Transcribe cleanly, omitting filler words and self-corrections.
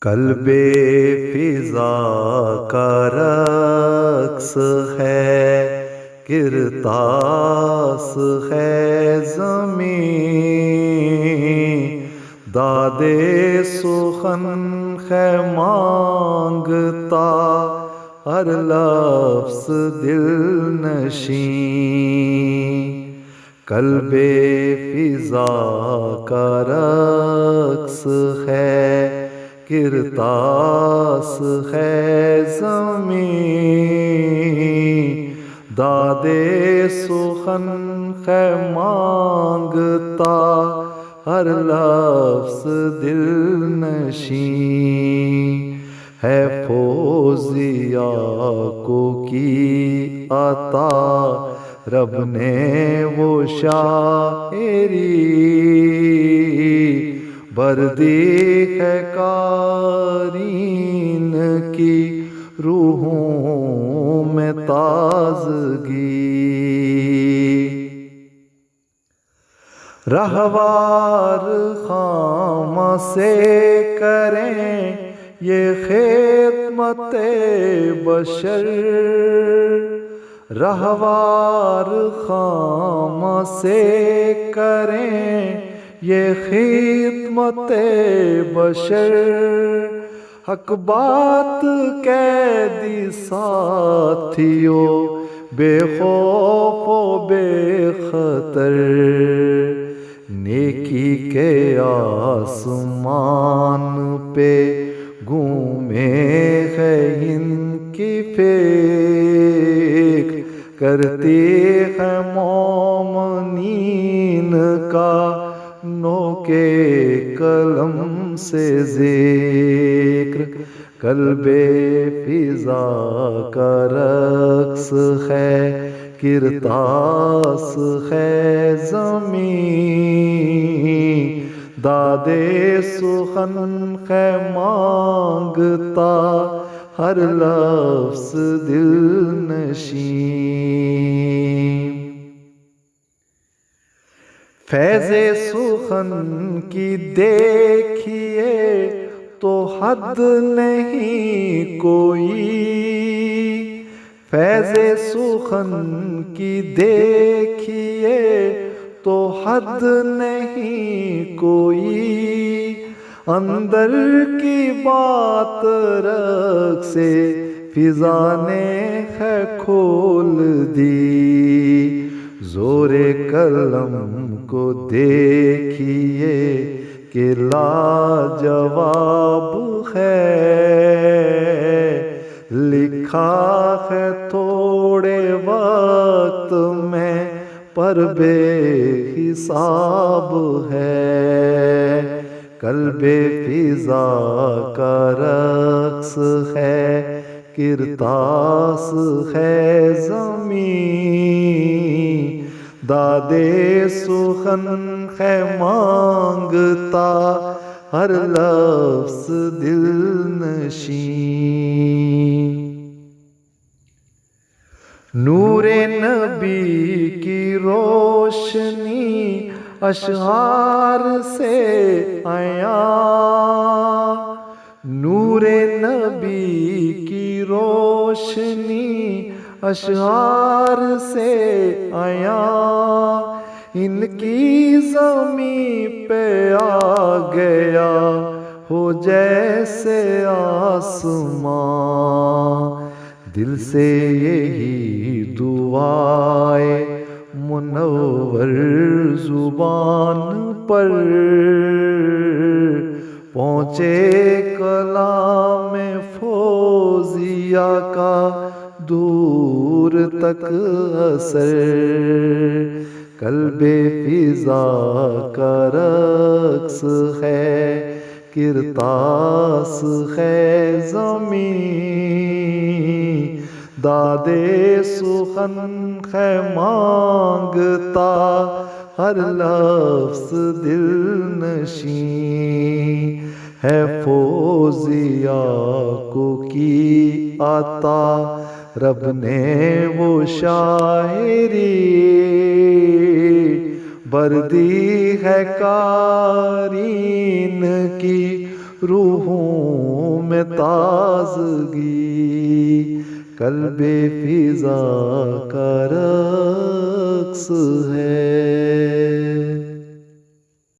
قلب فضا کا رقص ہے، کرتاس ہے زمین، داد سخن ہے مانگتا ہر لفظ دل نشین۔ قلب فضا کا رقص ہے، کرتاس ہے زمین، داد سخن ہے مانگتا ہر لفظ دل نشین۔ ہے فوزیہ کو کی عطا رب نے وہ شاعری، بردی ہے قارئین کی روحوں میں تازگی۔ رہوار خامہ سے کریں یہ خدمت بشر، رہوار خامہ سے کریں یہ خدمت بشر، حق بات قیدی ساتھیو بے خوف و بے خطر، نیکی کے آسمان پہ گھومے ہے ان کی فکر، کرتی ہے مومنین کا نوکے قلم سے ذکر۔ قلب فضا کا رقص ہے، کرتاس ہے زمین، داد سخن ہے مانگتا ہر لفظ دل نشین۔ فیض سخن کی دیکھیے تو حد نہیں کوئی، فیض سخن کی دیکھیے تو حد نہیں کوئی، اندر کی بات رقص فضا نے ہے کھول دی، زور قلم کو دیکھیے کہ لاجواب ہے، لکھا ہے تھوڑے وقت میں پر بے حساب ہے۔ قلب فضا کا رقص ہے، کرتاس ہے زمین، داد سخن ہے مانگتا ہر لفظ دل نشین۔ نور نبی کی روشنی اشعار سے عیاں، نور نبی کی روشنی اشعار سے عیاں، ان کی زمین پہ آ گیا ہو جیسے آسمان، دل سے یہی دعائے منور زبان پر، پہنچے کلام فوزیہ کا دور تک اثر۔ قلب فضا کا رقص ہے، کرتاس ہے زمین، داد سخن ہے مانگتا ہر لفظ دل نشین۔ ہے فوزیہ کو کی عطا رب نے وہ شاعری، بردی ہے قارئین کی روحوں میں تازگی، قلب فضا کا رقص ہے۔